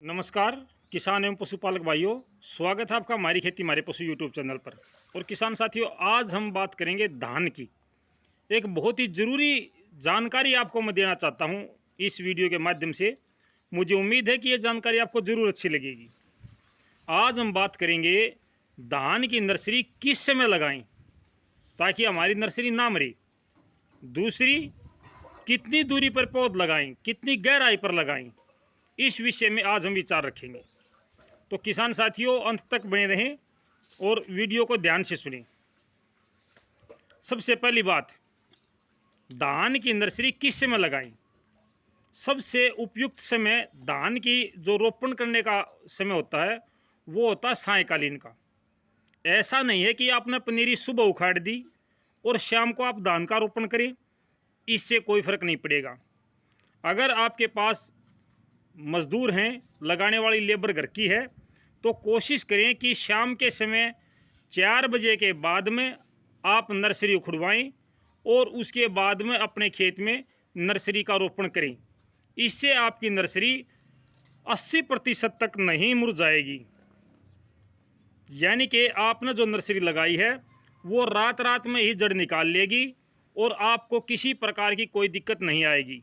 नमस्कार किसान एवं पशुपालक भाइयों, स्वागत है आपका हमारी खेती हमारे पशु यूट्यूब चैनल पर। और किसान साथियों, आज हम बात करेंगे धान की। एक बहुत ही ज़रूरी जानकारी आपको मैं देना चाहता हूं इस वीडियो के माध्यम से। मुझे उम्मीद है कि ये जानकारी आपको ज़रूर अच्छी लगेगी। आज हम बात करेंगे धान की नर्सरी किस समय लगाएं ताकि हमारी नर्सरी ना मरे। दूसरी, कितनी दूरी पर पौध लगाएं, कितनी गहराई पर लगाएं, इस विषय में आज हम विचार रखेंगे। तो किसान साथियों, अंत तक बने रहें और वीडियो को ध्यान से सुनें। सबसे पहली बात, धान की नर्सरी किस समय लगाएं। सबसे उपयुक्त समय धान की जो रोपण करने का समय होता है वो होता है सायंकालीन का। ऐसा नहीं है कि आपने पनीरी सुबह उखाड़ दी और शाम को आप धान का रोपण करें, इससे कोई फर्क नहीं पड़ेगा। अगर आपके पास मजदूर हैं, लगाने वाली लेबर घर की है, तो कोशिश करें कि शाम के समय 4 बजे के बाद में आप नर्सरी उखड़वाएं और उसके बाद में अपने खेत में नर्सरी का रोपण करें। इससे आपकी नर्सरी 80% तक नहीं मुरझाएगी। यानी कि आपने जो नर्सरी लगाई है वो रात रात में ही जड़ निकाल लेगी और आपको किसी प्रकार की कोई दिक्कत नहीं आएगी।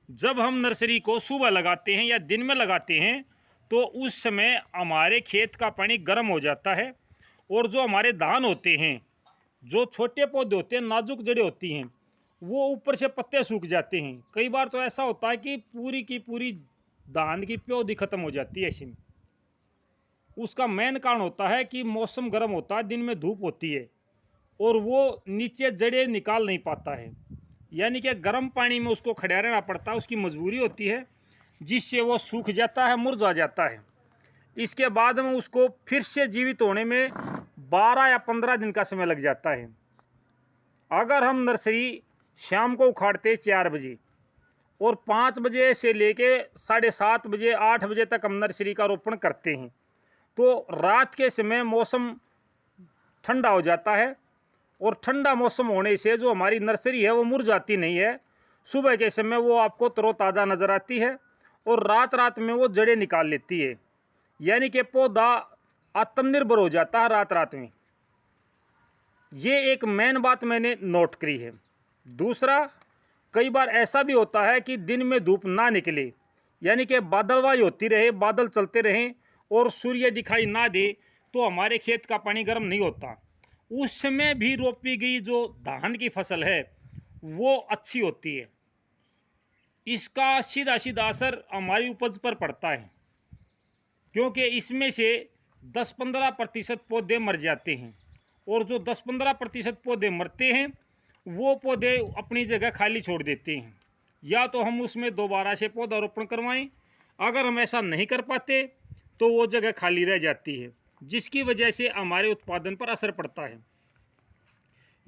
जब हम नर्सरी को सुबह लगाते हैं या दिन में लगाते हैं तो उस समय हमारे खेत का पानी गर्म हो जाता है और जो हमारे धान होते हैं, जो छोटे पौधे होते हैं, नाजुक जड़ें होती हैं, वो ऊपर से पत्ते सूख जाते हैं। कई बार तो ऐसा होता है कि पूरी की पूरी धान की पौधी खत्म हो जाती है ऐसे में। उसका मेन कारण होता है कि मौसम गर्म होता है, दिन में धूप होती है और वो नीचे जड़ें निकाल नहीं पाता है। यानी कि गर्म पानी में उसको खड़ा रहना पड़ता है, उसकी मजबूरी होती है, जिससे वो सूख जाता है, मुरझा जाता है। इसके बाद में उसको फिर से जीवित होने में 12 या 15 दिन का समय लग जाता है। अगर हम नर्सरी शाम को उखाड़ते 4 बजे और 5 बजे से लेके 7:30 बजे 8 बजे तक हम नर्सरी का रोपण करते हैं, तो रात के समय मौसम ठंडा हो जाता है और ठंडा मौसम होने से जो हमारी नर्सरी है वो मुरझाती नहीं है। सुबह के समय वो आपको तरोताज़ा नज़र आती है और रात रात में वो जड़ें निकाल लेती है। यानी कि पौधा आत्मनिर्भर हो जाता है रात रात में। ये एक मेन बात मैंने नोट करी है। दूसरा, कई बार ऐसा भी होता है कि दिन में धूप ना निकले, यानी कि बादलवाई होती रहे, बादल चलते रहें और सूर्य दिखाई ना दे, तो हमारे खेत का पानी गर्म नहीं होता। उस समय भी रोपी गई जो धान की फसल है वो अच्छी होती है। इसका सीधा सीधा असर हमारी उपज पर पड़ता है, क्योंकि इसमें से 10-15% पौधे मर जाते हैं और जो 10-15% पौधे मरते हैं वो पौधे अपनी जगह खाली छोड़ देते हैं। या तो हम उसमें दोबारा से पौधारोपण करवाएं, अगर हम ऐसा नहीं कर पाते तो वो जगह खाली रह जाती है, जिसकी वजह से हमारे उत्पादन पर असर पड़ता है।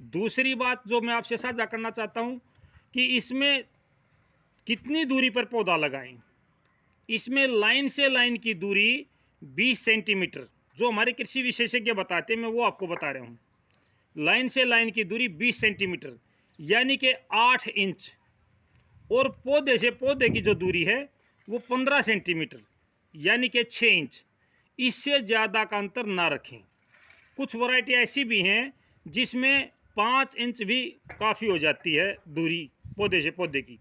दूसरी बात जो मैं आपसे साझा करना चाहता हूं कि इसमें कितनी दूरी पर पौधा लगाएं। इसमें लाइन से लाइन की दूरी 20 सेंटीमीटर, जो हमारे कृषि विशेषज्ञ बताते हैं, मैं वो आपको बता रहा हूं। लाइन से लाइन की दूरी 20 सेंटीमीटर यानी कि 8 इंच, और पौधे से पौधे की जो दूरी है वो 15 सेंटीमीटर यानी कि 6 इंच। इससे ज़्यादा का अंतर ना रखें। कुछ वैरायटी ऐसी भी हैं जिसमें 5 इंच भी काफ़ी हो जाती है दूरी पौधे से पौधे की।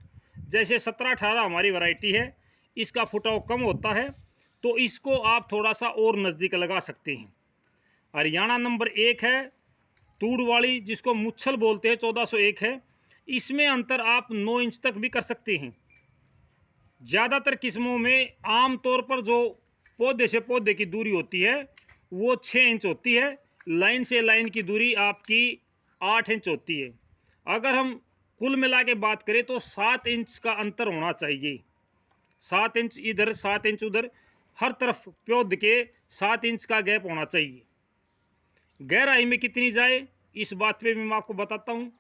जैसे 17-18 हमारी वैरायटी है, इसका फुटाव कम होता है, तो इसको आप थोड़ा सा और नज़दीक लगा सकते हैं। हरियाणा नंबर 1 है तूड़ वाली, जिसको मुच्छल बोलते हैं, 1401 है। इसमें अंतर आप 9 इंच तक भी कर सकते हैं। ज़्यादातर किस्मों में आमतौर पर जो पौधे से पौधे की दूरी होती है वो 6 इंच होती है। लाइन से लाइन की दूरी आपकी 8 इंच होती है। अगर हम कुल मिला के बात करें तो 7 इंच का अंतर होना चाहिए। 7 इंच इधर, 7 इंच उधर, हर तरफ पौध के 7 इंच का गैप होना चाहिए। गहराई में कितनी जाए इस बात पे भी मैं आपको बताता हूँ।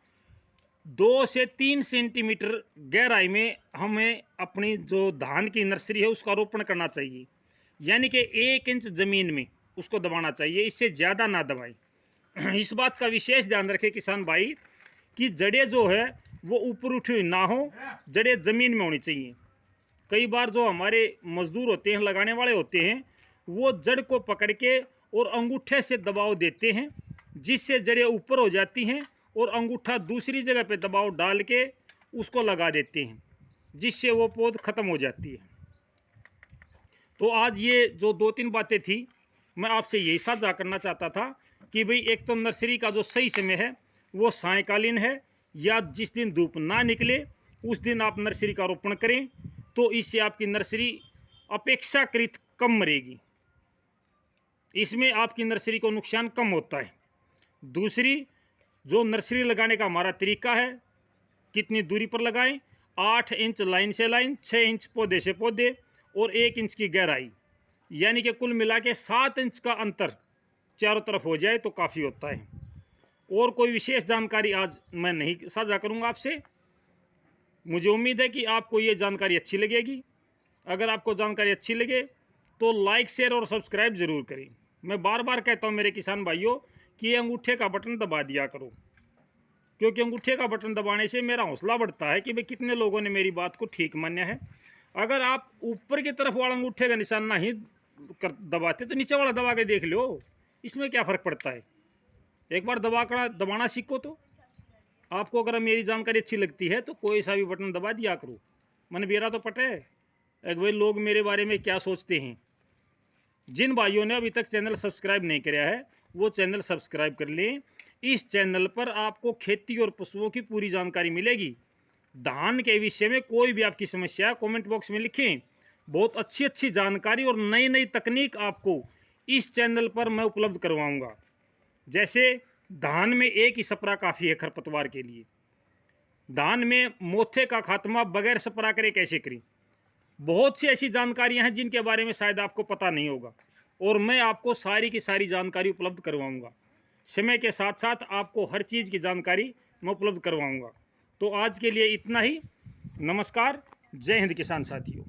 2 से 3 सेंटीमीटर गहराई में हमें अपनी जो धान की नर्सरी है उसका रोपण करना चाहिए। यानी कि 1 इंच ज़मीन में उसको दबाना चाहिए, इससे ज़्यादा ना दबाएं। इस बात का विशेष ध्यान रखें किसान भाई कि जड़ें जो है वो ऊपर उठी हुई ना हो, जड़ें ज़मीन में होनी चाहिए। कई बार जो हमारे मजदूर होते हैं, लगाने वाले होते हैं, वो जड़ को पकड़ के और अंगूठे से दबाव देते हैं, जिससे जड़ें ऊपर हो जाती हैं और अंगूठा दूसरी जगह पे दबाव डाल के उसको लगा देते हैं, जिससे वो पौध ख़त्म हो जाती है। तो आज ये जो 2-3 बातें थी, मैं आपसे यही साझा करना चाहता था कि भाई एक तो नर्सरी का जो सही समय है वो सायंकालीन है, या जिस दिन धूप ना निकले उस दिन आप नर्सरी का रोपण करें, तो इससे आपकी नर्सरी अपेक्षाकृत कम मरेगी, इसमें आपकी नर्सरी को नुकसान कम होता है। दूसरी, जो नर्सरी लगाने का हमारा तरीका है, कितनी दूरी पर लगाएं, 8 इंच लाइन से लाइन, 6 इंच पौधे से पौधे और 1 इंच की गहराई, यानी कि कुल मिला के 7 इंच का अंतर चारों तरफ हो जाए तो काफ़ी होता है। और कोई विशेष जानकारी आज मैं नहीं साझा करूंगा आपसे। मुझे उम्मीद है कि आपको ये जानकारी अच्छी लगेगी। अगर आपको जानकारी अच्छी लगे तो लाइक, शेयर और सब्सक्राइब ज़रूर करें। मैं बार बार कहता हूँ मेरे किसान भाइयों कि ये अंगूठे का बटन दबा दिया करो, क्योंकि अंगूठे का बटन दबाने से मेरा हौसला बढ़ता है कि भाई कितने लोगों ने मेरी बात को ठीक माना है। अगर आप ऊपर की तरफ वाला अंगूठे का निशान नहीं दबाते तो नीचे वाला दबा के देख लो, इसमें क्या फ़र्क पड़ता है। एक बार दबाना सीखो। तो आपको अगर मेरी जानकारी अच्छी लगती है तो कोई सा भी बटन दबा दिया करो। मन बेरा तो पटे एक भाई लोग मेरे बारे में क्या सोचते हैं। जिन भाइयों ने अभी तक चैनल सब्सक्राइब नहीं किया है वो चैनल सब्सक्राइब कर लें। इस चैनल पर आपको खेती और पशुओं की पूरी जानकारी मिलेगी। धान के विषय में कोई भी आपकी समस्या कमेंट बॉक्स में लिखें। बहुत अच्छी अच्छी जानकारी और नई नई तकनीक आपको इस चैनल पर मैं उपलब्ध करवाऊंगा। जैसे धान में एक ही स्प्रे काफ़ी है खरपतवार के लिए। धान में मोथे का खात्मा बगैर स्प्रे करे कैसे करें। बहुत सी ऐसी जानकारियां हैं जिनके बारे में शायद आपको पता नहीं होगा, और मैं आपको सारी की सारी जानकारी उपलब्ध करवाऊंगा। समय के साथ साथ आपको हर चीज़ की जानकारी मैं उपलब्ध करवाऊंगा। तो आज के लिए इतना ही। नमस्कार। जय हिंद किसान साथियों।